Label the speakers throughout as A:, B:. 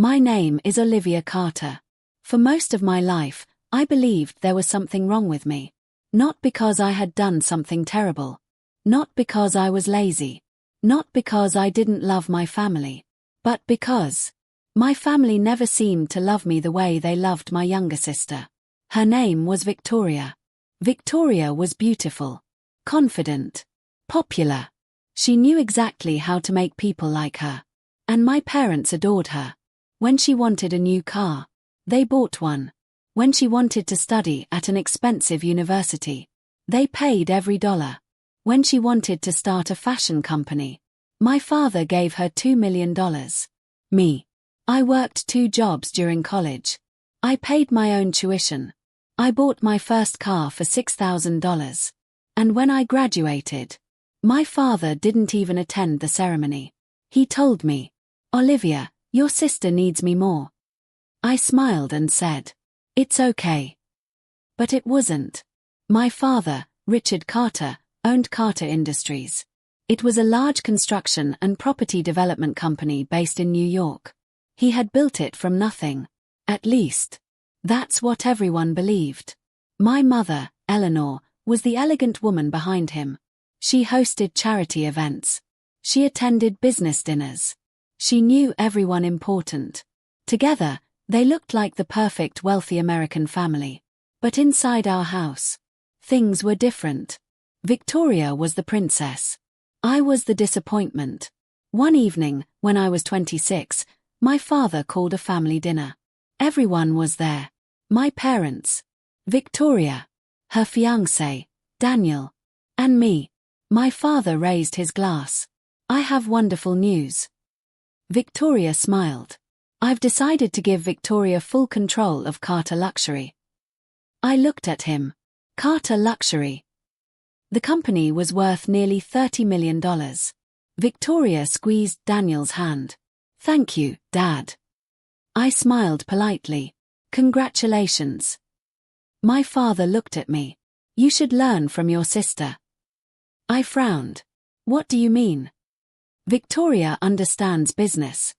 A: My name is Olivia Carter. For most of my life, I believed there was something wrong with me. Not because I had done something terrible. Not because I was lazy. Not because I didn't love my family. But because my family never seemed to love me the way they loved my younger sister. Her name was Victoria. Victoria was beautiful, confident, popular. She knew exactly how to make people like her. And my parents adored her. When she wanted a new car, they bought one. When she wanted to study at an expensive university, they paid every dollar. When she wanted to start a fashion company, my father gave her $2 million. Me. I worked 2 jobs during college. I paid my own tuition. I bought my first car for $6,000. And when I graduated, my father didn't even attend the ceremony. He told me, "Olivia, your sister needs me more." I smiled and said, "It's okay." But it wasn't. My father, Richard Carter, owned Carter Industries. It was a large construction and property development company based in New York. He had built it from nothing. At least, that's what everyone believed. My mother, Eleanor, was the elegant woman behind him. She hosted charity events. She attended business dinners. She knew everyone important. Together, they looked like the perfect wealthy American family. But inside our house, things were different. Victoria was the princess. I was the disappointment. One evening, when I was 26, my father called a family dinner. Everyone was there. My parents, Victoria, her fiancé, Daniel, and me. My father raised his glass. "I have wonderful news." Victoria smiled. "I've decided to give Victoria full control of Carter Luxury." I looked at him. Carter Luxury. The company was worth nearly $30 million. Victoria squeezed Daniel's hand. "Thank you, Dad." I smiled politely. "Congratulations." My father looked at me. "You should learn from your sister." I frowned. "What do you mean?" "Victoria understands business."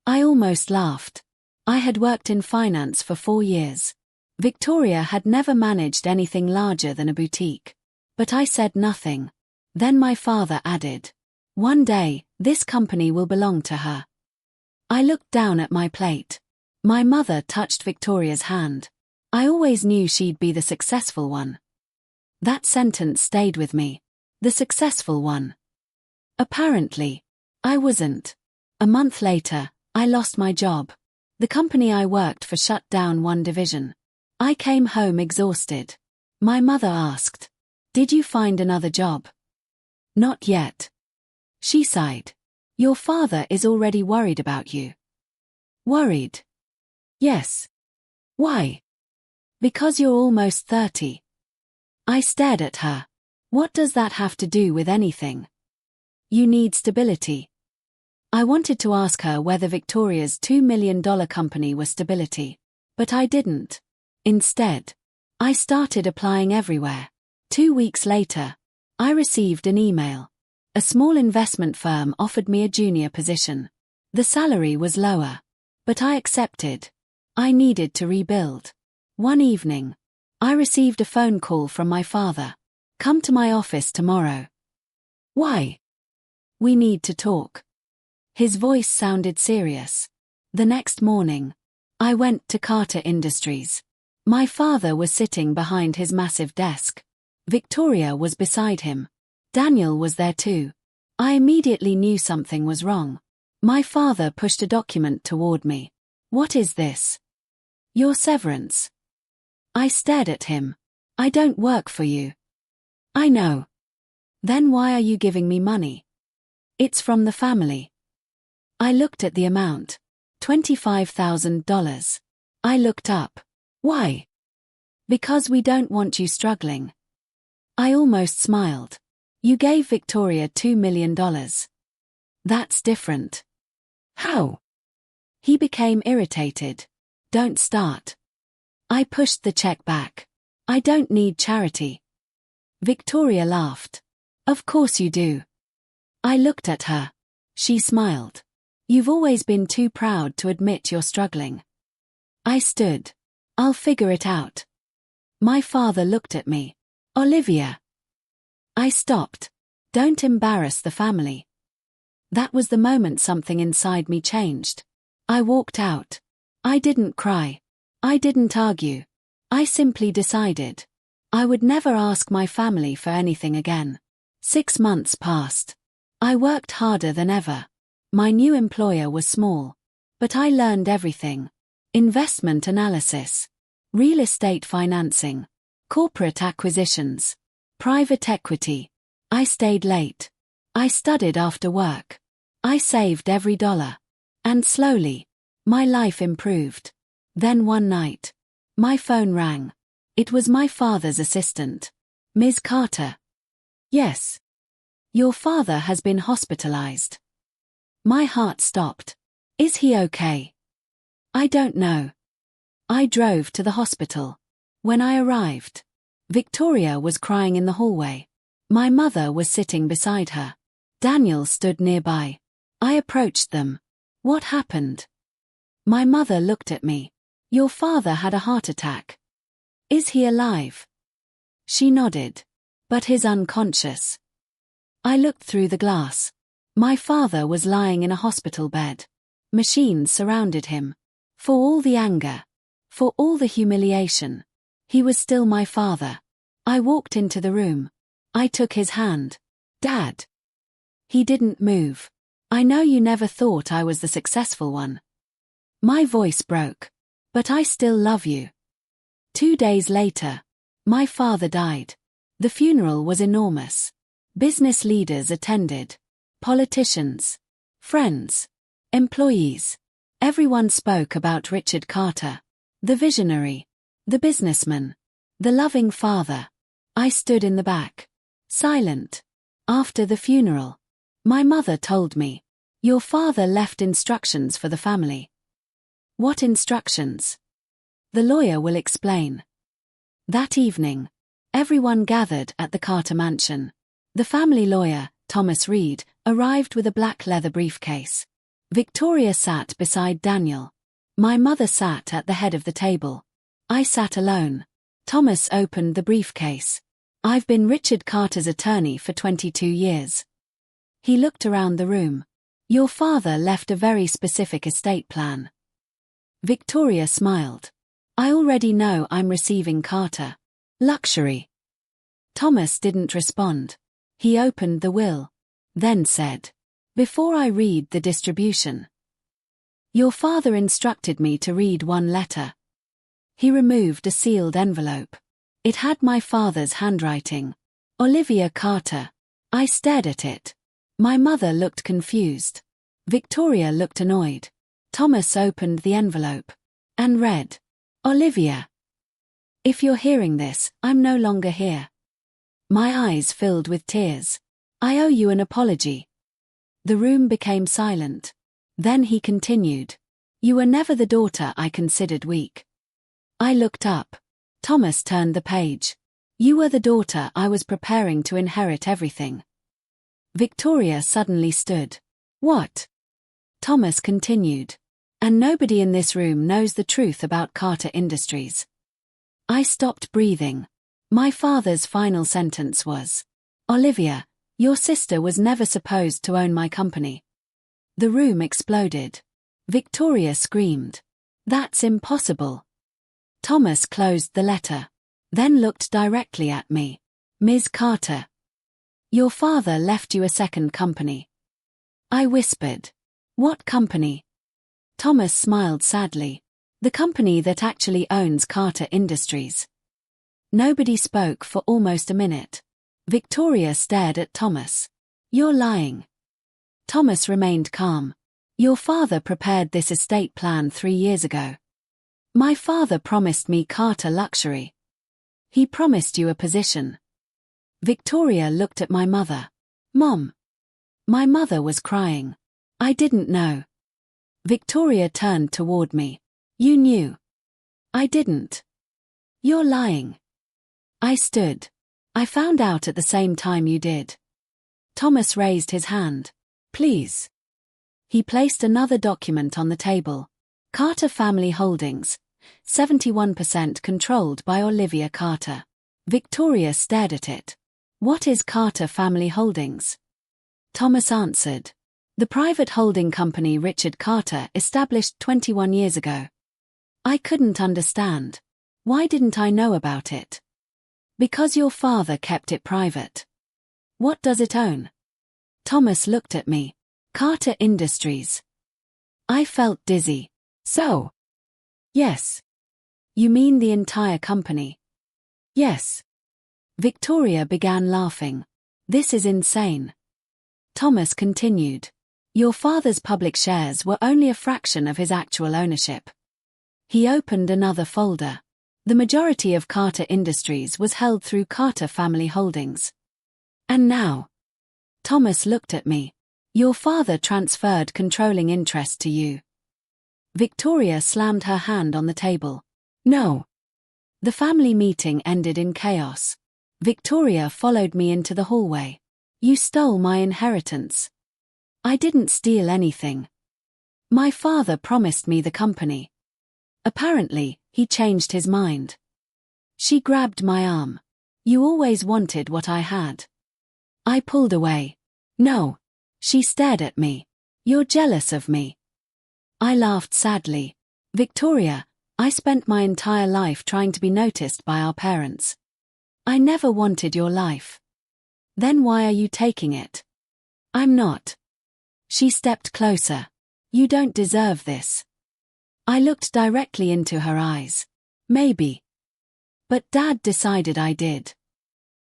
A: I almost laughed. I had worked in finance for 4 years. Victoria had never managed anything larger than a boutique. But I said nothing. Then my father added, "One day, this company will belong to her." I looked down at my plate. My mother touched Victoria's hand. I always knew she'd be the successful one. That sentence stayed with me. The successful one. Apparently, I wasn't. A month later, I lost my job. The company I worked for shut down one division. I came home exhausted. My mother asked, "Did you find another job?" "Not yet." She sighed. "Your father is already worried about you." "Worried?" "Yes." "Why?" "Because you're almost 30. I stared at her. "What does that have to do with anything?" "You need stability." I wanted to ask her whether Victoria's $2 million company was stability. But I didn't. Instead, I started applying everywhere. 2 weeks later, I received an email. A small investment firm offered me a junior position. The salary was lower. But I accepted. I needed to rebuild. One evening, I received a phone call from my father. "Come to my office tomorrow." "Why?" "We need to talk." His voice sounded serious. The next morning, I went to Carter Industries. My father was sitting behind his massive desk. Victoria was beside him. Daniel was there too. I immediately knew something was wrong. My father pushed a document toward me. "What is this?" "Your severance." I stared at him. "I don't work for you." "I know." "Then why are you giving me money?" "It's from the family." I looked at the amount. $25,000. I looked up. "Why?" "Because we don't want you struggling." I almost smiled. "You gave Victoria $2 million. That's different." "How?" He became irritated. "Don't start." I pushed the check back. "I don't need charity." Victoria laughed. "Of course you do." I looked at her. She smiled. You've always been too proud to admit you're struggling. I stood. I'll figure it out. My father looked at me. Olivia. I stopped. Don't embarrass the family. That was the moment something inside me changed. I walked out. I didn't cry. I didn't argue. I simply decided. I would never ask my family for anything again. 6 months passed. I worked harder than ever. My new employer was small. But I learned everything. Investment analysis. Real estate financing. Corporate acquisitions. Private equity. I stayed late. I studied after work. I saved every dollar. And slowly, my life improved. Then one night, my phone rang. It was my father's assistant. Ms. Carter. Yes. Your father has been hospitalized. My heart stopped. Is he okay? I don't know. I drove to the hospital. When I arrived, Victoria was crying in the hallway. My mother was sitting beside her. Daniel stood nearby. I approached them. What happened? My mother looked at me. Your father had a heart attack. Is he alive? She nodded. But he's unconscious. I looked through the glass. My father was lying in a hospital bed. Machines surrounded him. For all the anger, for all the humiliation, he was still my father. I walked into the room. I took his hand. Dad. He didn't move. I know you never thought I was the successful one. My voice broke. But I still love you. 2 days later, my father died. The funeral was enormous. Business leaders attended. Politicians. Friends. Employees. Everyone spoke about Richard Carter. The visionary. The businessman. The loving father. I stood in the back. Silent. After the funeral, my mother told me, your father left instructions for the family. What instructions? The lawyer will explain. That evening, everyone gathered at the Carter mansion. The family lawyer, Thomas Reed, arrived with a black leather briefcase. Victoria sat beside Daniel. My mother sat at the head of the table. I sat alone. Thomas opened the briefcase. I've been Richard Carter's attorney for 22 years. He looked around the room. Your father left a very specific estate plan. Victoria smiled. I already know I'm receiving Carter. Luxury. Thomas didn't respond. He opened the will. Then said, before I read the distribution. Your father instructed me to read one letter. He removed a sealed envelope. It had my father's handwriting. Olivia Carter. I stared at it. My mother looked confused. Victoria looked annoyed. Thomas opened the envelope and read, Olivia. If you're hearing this, I'm no longer here. My eyes filled with tears. I owe you an apology. The room became silent. Then he continued. You were never the daughter I considered weak. I looked up. Thomas turned the page. You were the daughter I was preparing to inherit everything. Victoria suddenly stood. What? Thomas continued. And nobody in this room knows the truth about Carter Industries. I stopped breathing. My father's final sentence was, Olivia, your sister was never supposed to own my company. The room exploded. Victoria screamed. That's impossible. Thomas closed the letter. Then looked directly at me. Ms. Carter. Your father left you a second company. I whispered. What company? Thomas smiled sadly. The company that actually owns Carter Industries. Nobody spoke for almost a minute. Victoria stared at Thomas. You're lying. Thomas remained calm. Your father prepared this estate plan 3 years ago. My father promised me Carter Luxury. He promised you a position. Victoria looked at my mother. Mom. My mother was crying. I didn't know. Victoria turned toward me. You knew. I didn't. You're lying. I stood. I found out at the same time you did. Thomas raised his hand. Please. He placed another document on the table. Carter Family Holdings, 71% controlled by Olivia Carter. Victoria stared at it. What is Carter Family Holdings? Thomas answered. The private holding company Richard Carter established 21 years ago. I couldn't understand. Why didn't I know about it? Because your father kept it private. What does it own? Thomas looked at me. Carter Industries. I felt dizzy. So? Yes. You mean the entire company? Yes. Victoria began laughing. This is insane. Thomas continued. Your father's public shares were only a fraction of his actual ownership. He opened another folder. The majority of Carter Industries was held through Carter Family Holdings. And now? Thomas looked at me. Your father transferred controlling interest to you. Victoria slammed her hand on the table. No. The family meeting ended in chaos. Victoria followed me into the hallway. You stole my inheritance. I didn't steal anything. My father promised me the company. Apparently, he changed his mind. She grabbed my arm. You always wanted what I had. I pulled away. No. She stared at me. You're jealous of me. I laughed sadly. Victoria, I spent my entire life trying to be noticed by our parents. I never wanted your life. Then why are you taking it? I'm not. She stepped closer. You don't deserve this. I looked directly into her eyes. Maybe. But Dad decided I did.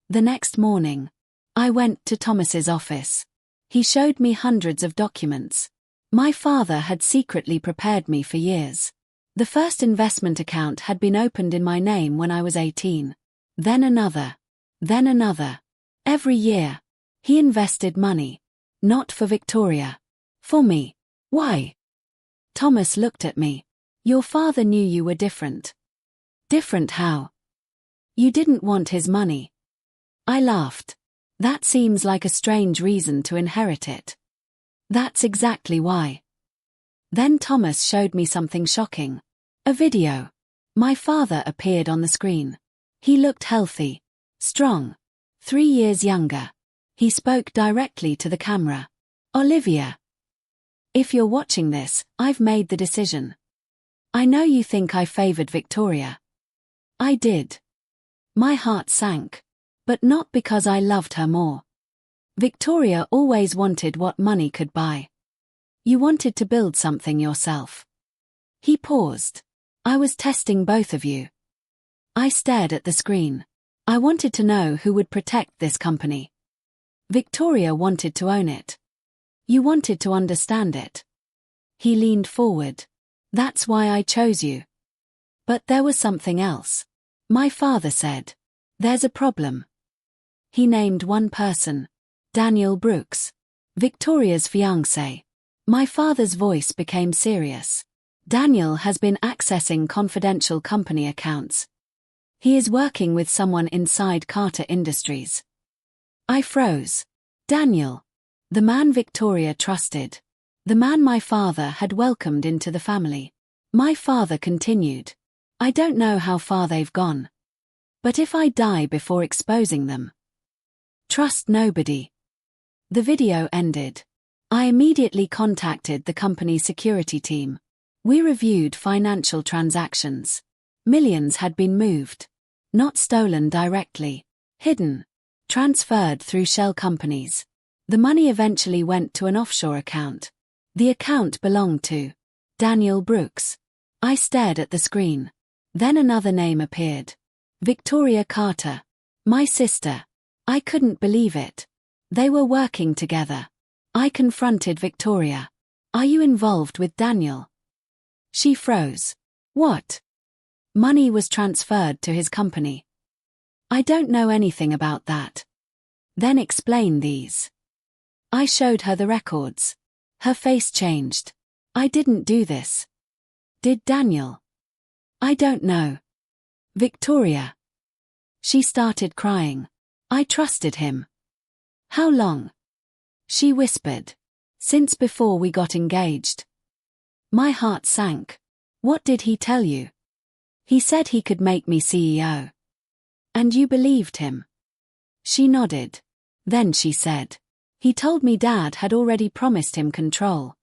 A: The next morning, I went to Thomas's office. He showed me hundreds of documents. My father had secretly prepared me for years. The first investment account had been opened in my name when I was 18. Then another. Then another. Every year. He invested money. Not for Victoria. For me. Why? Thomas looked at me. Your father knew you were different. Different how? You didn't want his money. I laughed. That seems like a strange reason to inherit it. That's exactly why. Then Thomas showed me something shocking. A video. My father appeared on the screen. He looked healthy. Strong. 3 years younger. He spoke directly to the camera. Olivia. If you're watching this, I've made the decision. I know you think I favored Victoria. I did. My heart sank. But not because I loved her more. Victoria always wanted what money could buy. You wanted to build something yourself. He paused. I was testing both of you. I stared at the screen. I wanted to know who would protect this company. Victoria wanted to own it. You wanted to understand it. He leaned forward. That's why I chose you. But there was something else. My father said. There's a problem. He named one person. Daniel Brooks. Victoria's fiancé. My father's voice became serious. Daniel has been accessing confidential company accounts. He is working with someone inside Carter Industries. I froze. Daniel. The man Victoria trusted. The man my father had welcomed into the family. My father continued. I don't know how far they've gone. But if I die before exposing them. Trust nobody. The video ended. I immediately contacted the company's security team. We reviewed financial transactions. Millions had been moved. Not stolen directly. Hidden. Transferred through shell companies. The money eventually went to an offshore account. The account belonged to Daniel Brooks. I stared at the screen. Then another name appeared. Victoria Carter. My sister. I couldn't believe it. They were working together. I confronted Victoria. Are you involved with Daniel? She froze. What? Money was transferred to his company. I don't know anything about that. Then explain these. I showed her the records. Her face changed. I didn't do this. Did Daniel? I don't know. Victoria. She started crying. I trusted him. How long? She whispered. Since before we got engaged. My heart sank. What did he tell you? He said he could make me CEO. And you believed him? She nodded. Then she said, he told me Dad had already promised him control.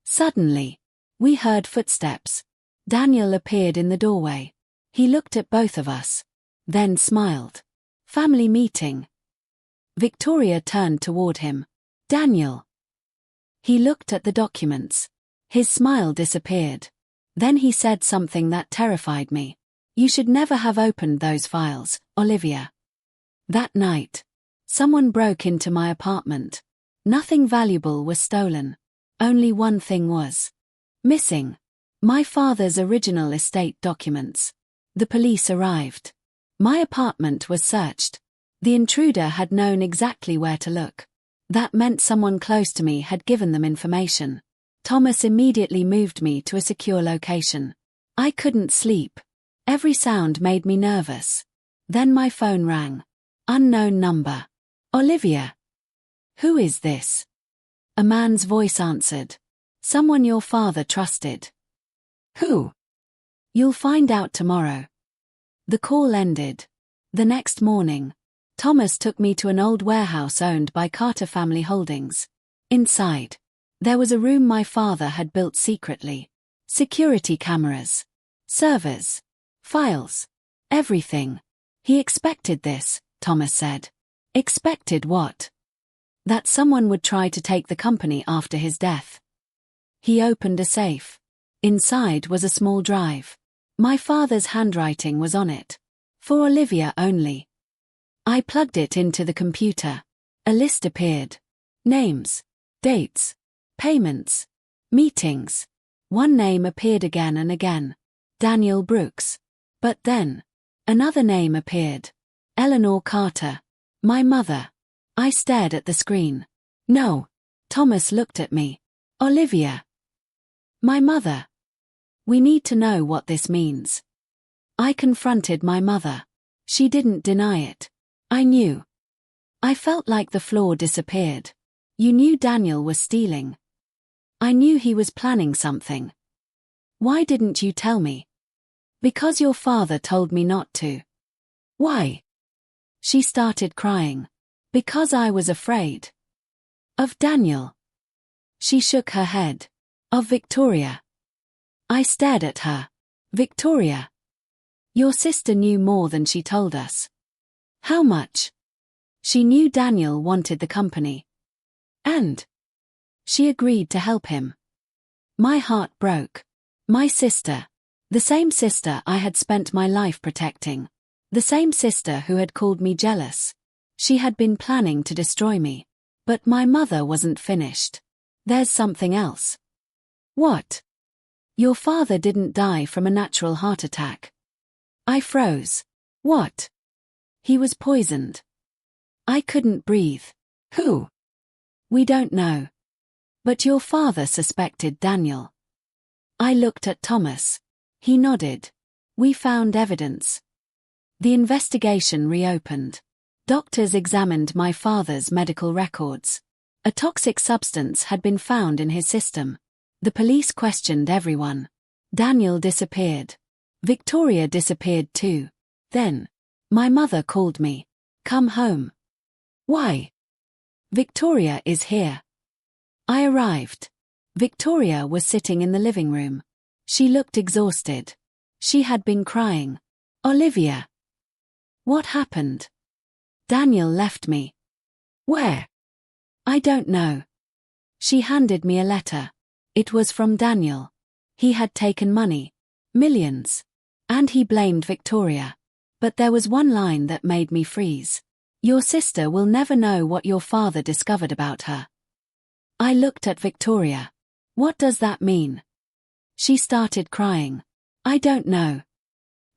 A: Suddenly, we heard footsteps. Daniel appeared in the doorway. He looked at both of us. Then smiled. Family meeting. Victoria turned toward him. Daniel. He looked at the documents. His smile disappeared. Then he said something that terrified me. You should never have opened those files, Olivia. That night, someone broke into my apartment. Nothing valuable was stolen. Only one thing was missing. My father's original estate documents. The police arrived. My apartment was searched. The intruder had known exactly where to look. That meant someone close to me had given them information. Thomas immediately moved me to a secure location. I couldn't sleep. Every sound made me nervous. Then my phone rang. Unknown number. Olivia. Who is this? A man's voice answered. Someone your father trusted. Who? You'll find out tomorrow. The call ended. The next morning, Thomas took me to an old warehouse owned by Carter Family Holdings. Inside, there was a room my father had built secretly. Security cameras, servers, files, everything. He expected this, Thomas said. Expected what? That someone would try to take the company after his death. He opened a safe. Inside was a small drive. My father's handwriting was on it. For Olivia only. I plugged it into the computer. A list appeared. Names, dates, payments, meetings. One name appeared again and again. Daniel Brooks. But then, another name appeared. Eleanor Carter. My mother. I stared at the screen. No. Thomas looked at me. Olivia. My mother. We need to know what this means. I confronted my mother. She didn't deny it. I knew. I felt like the floor disappeared. You knew Daniel was stealing. I knew he was planning something. Why didn't you tell me? Because your father told me not to. Why? She started crying. Because I was afraid. Of Daniel. She shook her head. Of Victoria. I stared at her. Victoria. Your sister knew more than she told us. How much? She knew Daniel wanted the company. And she agreed to help him. My heart broke. My sister. The same sister I had spent my life protecting. The same sister who had called me jealous. She had been planning to destroy me. But my mother wasn't finished. There's something else. What? Your father didn't die from a natural heart attack. I froze. What? He was poisoned. I couldn't breathe. Who? We don't know. But your father suspected Daniel. I looked at Thomas. He nodded. We found evidence. The investigation reopened. Doctors examined my father's medical records. A toxic substance had been found in his system. The police questioned everyone. Daniel disappeared. Victoria disappeared too. Then, my mother called me. Come home. Why? Victoria is here. I arrived. Victoria was sitting in the living room. She looked exhausted. She had been crying. Olivia. What happened? Daniel left me. Where? I don't know. She handed me a letter. It was from Daniel. He had taken money. Millions. And he blamed Victoria. But there was one line that made me freeze. Your sister will never know what your father discovered about her. I looked at Victoria. What does that mean? She started crying. I don't know.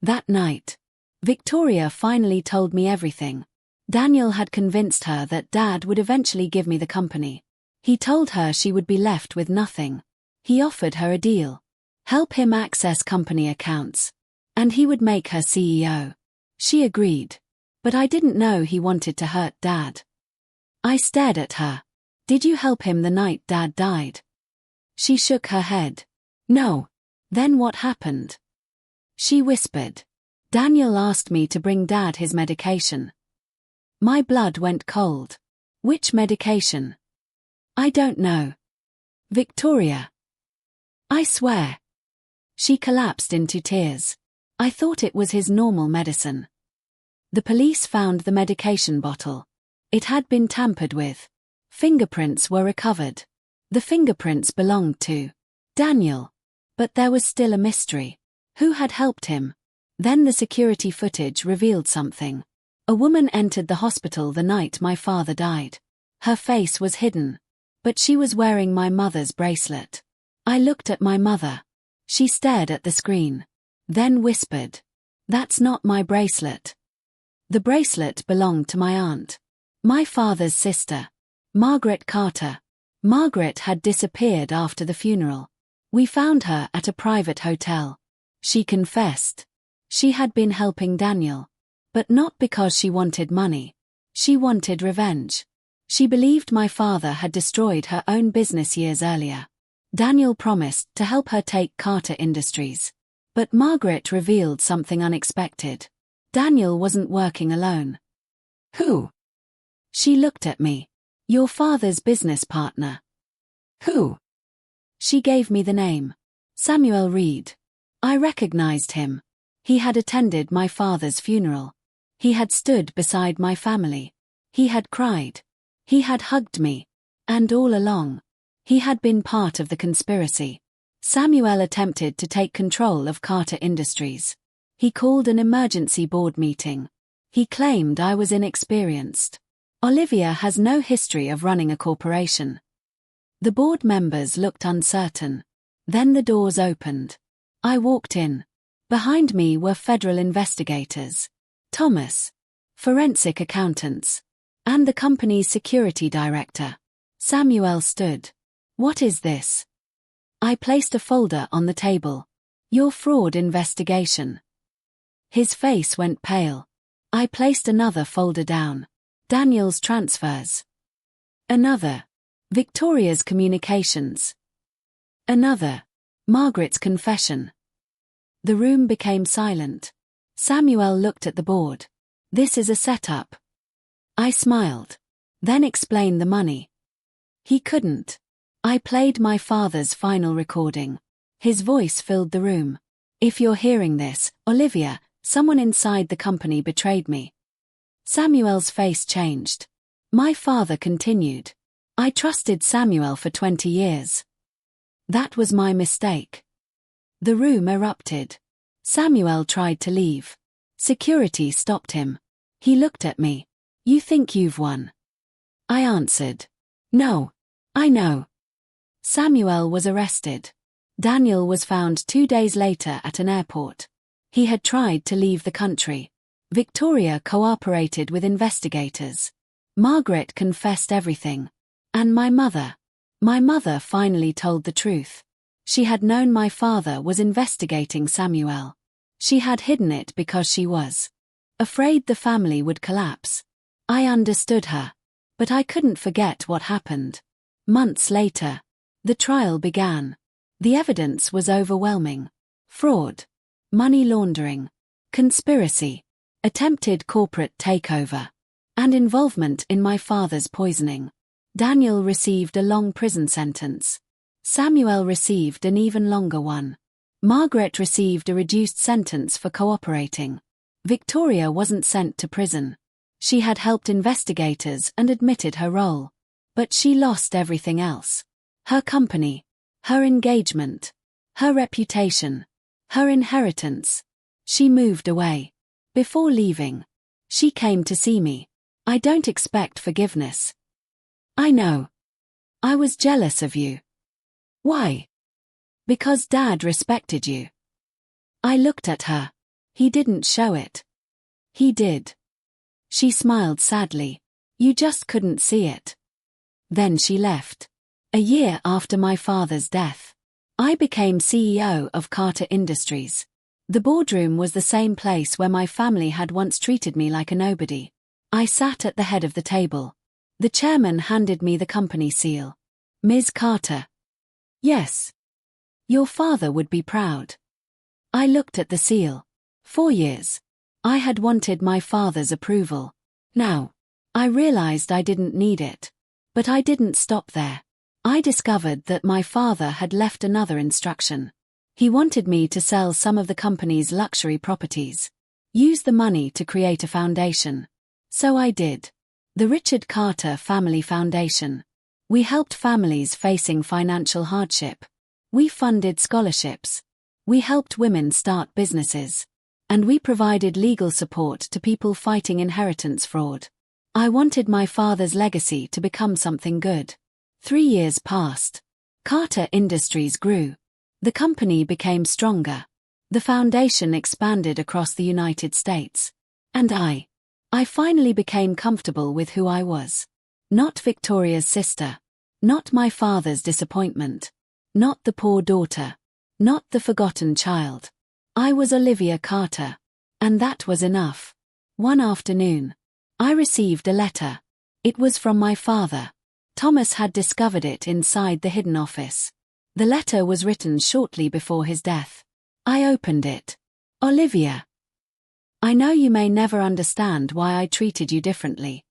A: That night, Victoria finally told me everything. Daniel had convinced her that Dad would eventually give me the company. He told her she would be left with nothing. He offered her a deal. Help him access company accounts. And he would make her CEO. She agreed. But I didn't know he wanted to hurt Dad. I stared at her. Did you help him the night Dad died? She shook her head. No. Then what happened? She whispered. Daniel asked me to bring Dad his medication. My blood went cold. Which medication? I don't know. Victoria. I swear. She collapsed into tears. I thought it was his normal medicine. The police found the medication bottle. It had been tampered with. Fingerprints were recovered. The fingerprints belonged to Daniel. But there was still a mystery. Who had helped him? Then the security footage revealed something. A woman entered the hospital the night my father died. Her face was hidden. But she was wearing my mother's bracelet. I looked at my mother. She stared at the screen. Then whispered. That's not my bracelet. The bracelet belonged to my aunt. My father's sister. Margaret Carter. Margaret had disappeared after the funeral. We found her at a private hotel. She confessed. She had been helping Daniel. But not because she wanted money. She wanted revenge. She believed my father had destroyed her own business years earlier. Daniel promised to help her take Carter Industries. But Margaret revealed something unexpected. Daniel wasn't working alone. Who? She looked at me. Your father's business partner. Who? She gave me the name. Samuel Reed. I recognized him. He had attended my father's funeral. He had stood beside my family. He had cried. He had hugged me. And all along, he had been part of the conspiracy. Samuel attempted to take control of Carter Industries. He called an emergency board meeting. He claimed I was inexperienced. Olivia has no history of running a corporation. The board members looked uncertain. Then the doors opened. I walked in. Behind me were federal investigators. Thomas. Forensic accountants. And the company's security director. Samuel stood. What is this? I placed a folder on the table. Your fraud investigation. His face went pale. I placed another folder down. Daniel's transfers. Another. Victoria's communications. Another. Margaret's confession. The room became silent. Samuel looked at the board. This is a setup. I smiled. Then explain the money. He couldn't. I played my father's final recording. His voice filled the room. If you're hearing this, Olivia, someone inside the company betrayed me. Samuel's face changed. My father continued. I trusted Samuel for 20 years. That was my mistake. The room erupted. Samuel tried to leave. Security stopped him. He looked at me. You think you've won? I answered. No. I know. Samuel was arrested. Daniel was found 2 days later at an airport. He had tried to leave the country. Victoria cooperated with investigators. Margaret confessed everything. And my mother finally told the truth. She had known my father was investigating Samuel. She had hidden it because she was afraid the family would collapse. I understood her. But I couldn't forget what happened. Months later, the trial began. The evidence was overwhelming. Fraud, money laundering, conspiracy, attempted corporate takeover, and involvement in my father's poisoning. Daniel received a long prison sentence. Samuel received an even longer one. Margaret received a reduced sentence for cooperating. Victoria wasn't sent to prison. She had helped investigators and admitted her role. But she lost everything else. Her company, her engagement, her reputation, her inheritance. She moved away. Before leaving, she came to see me. I don't expect forgiveness. I know. I was jealous of you. Why? Because Dad respected you. I looked at her. He didn't show it. He did. She smiled sadly. You just couldn't see it. Then she left. A year after my father's death, I became CEO of Carter Industries. The boardroom was the same place where my family had once treated me like a nobody. I sat at the head of the table. The chairman handed me the company seal. Ms. Carter. Yes. Your father would be proud. I looked at the seal. 4 years. I had wanted my father's approval. Now, I realized I didn't need it. But I didn't stop there. I discovered that my father had left another instruction. He wanted me to sell some of the company's luxury properties. Use the money to create a foundation. So I did. The Richard Carter Family Foundation. We helped families facing financial hardship. We funded scholarships. We helped women start businesses. And we provided legal support to people fighting inheritance fraud. I wanted my father's legacy to become something good. 3 years passed. Carter Industries grew. The company became stronger. The foundation expanded across the United States. And I finally became comfortable with who I was. Not Victoria's sister. Not my father's disappointment. Not the poor daughter. Not the forgotten child. I was Olivia Carter. And that was enough. One afternoon, I received a letter. It was from my father. Thomas had discovered it inside the hidden office. The letter was written shortly before his death. I opened it. Olivia. I know you may never understand why I treated you differently.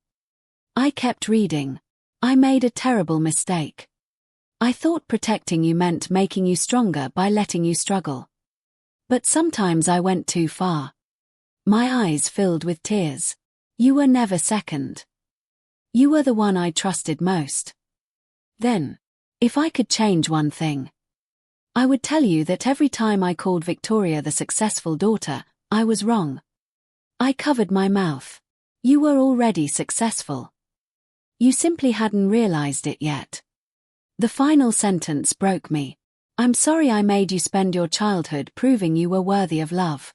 A: I kept reading. I made a terrible mistake. I thought protecting you meant making you stronger by letting you struggle. But sometimes I went too far. My eyes filled with tears. You were never second. You were the one I trusted most. Then, if I could change one thing, I would tell you that every time I called Victoria the successful daughter, I was wrong. I covered my mouth. You were already successful. You simply hadn't realized it yet. The final sentence broke me. I'm sorry I made you spend your childhood proving you were worthy of love.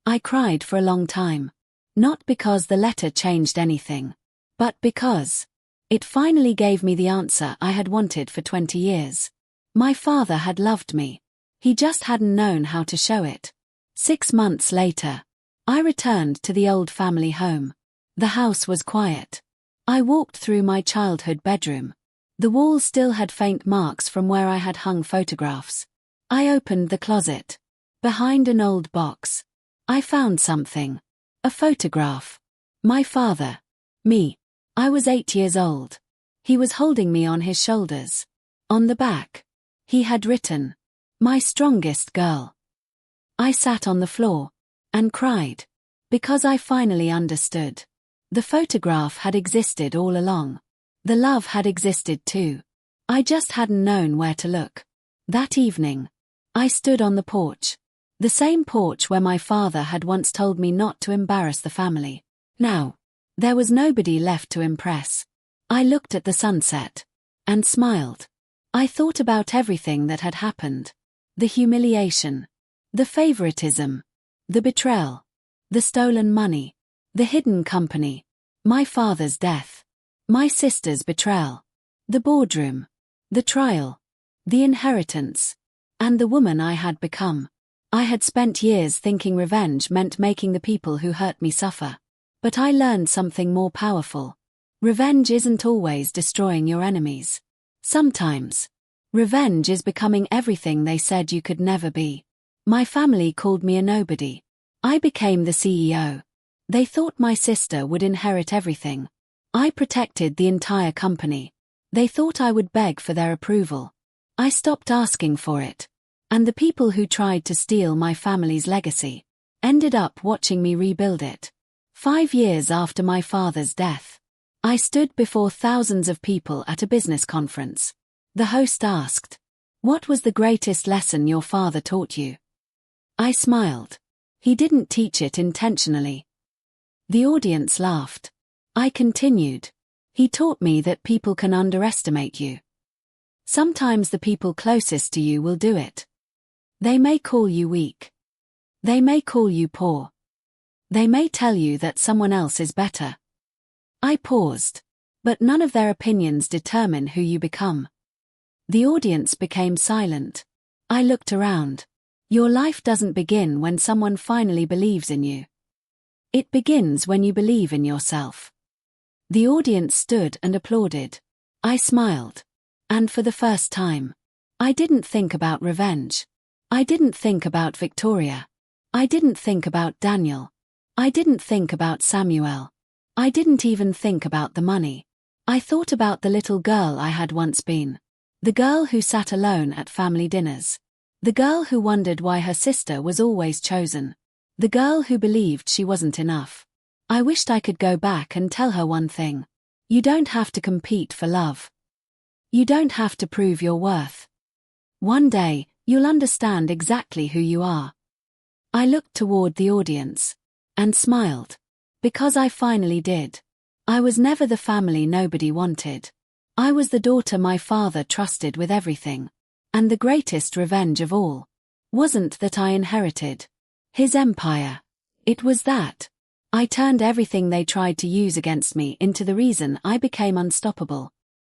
A: I cried for a long time. Not because the letter changed anything, but because it finally gave me the answer I had wanted for 20 years. My father had loved me. He just hadn't known how to show it. 6 months later, I returned to the old family home. The house was quiet. I walked through my childhood bedroom. The walls still had faint marks from where I had hung photographs. I opened the closet. Behind an old box, I found something. A photograph. My father. Me. I was 8 years old. He was holding me on his shoulders. On the back, he had written, "My strongest girl." I sat on the floor and cried because I finally understood. The photograph had existed all along. The love had existed too. I just hadn't known where to look. That evening, I stood on the porch. The same porch where my father had once told me not to embarrass the family. Now, there was nobody left to impress. I looked at the sunset and smiled. I thought about everything that had happened. The humiliation, the favoritism, the betrayal, the stolen money, the hidden company, my father's death, my sister's betrayal, the boardroom, the trial, the inheritance, and the woman I had become. I had spent years thinking revenge meant making the people who hurt me suffer. But I learned something more powerful. Revenge isn't always destroying your enemies. Sometimes, revenge is becoming everything they said you could never be. My family called me a nobody. I became the CEO. They thought my sister would inherit everything. I protected the entire company. They thought I would beg for their approval. I stopped asking for it. And the people who tried to steal my family's legacy ended up watching me rebuild it. 5 years after my father's death, I stood before thousands of people at a business conference. The host asked, "What was the greatest lesson your father taught you?" I smiled. He didn't teach it intentionally. The audience laughed. I continued. He taught me that people can underestimate you. Sometimes the people closest to you will do it. They may call you weak. They may call you poor. They may tell you that someone else is better. I paused. But none of their opinions determine who you become. The audience became silent. I looked around. Your life doesn't begin when someone finally believes in you. It begins when you believe in yourself. The audience stood and applauded. I smiled. And for the first time, I didn't think about revenge. I didn't think about Victoria. I didn't think about Daniel. I didn't think about Samuel. I didn't even think about the money. I thought about the little girl I had once been. The girl who sat alone at family dinners. The girl who wondered why her sister was always chosen. The girl who believed she wasn't enough. I wished I could go back and tell her one thing. You don't have to compete for love. You don't have to prove your worth. One day, you'll understand exactly who you are. I looked toward the audience. And smiled. Because I finally did. I was never the family nobody wanted. I was the daughter my father trusted with everything. And the greatest revenge of all wasn't that I inherited his empire. It was that I turned everything they tried to use against me into the reason I became unstoppable.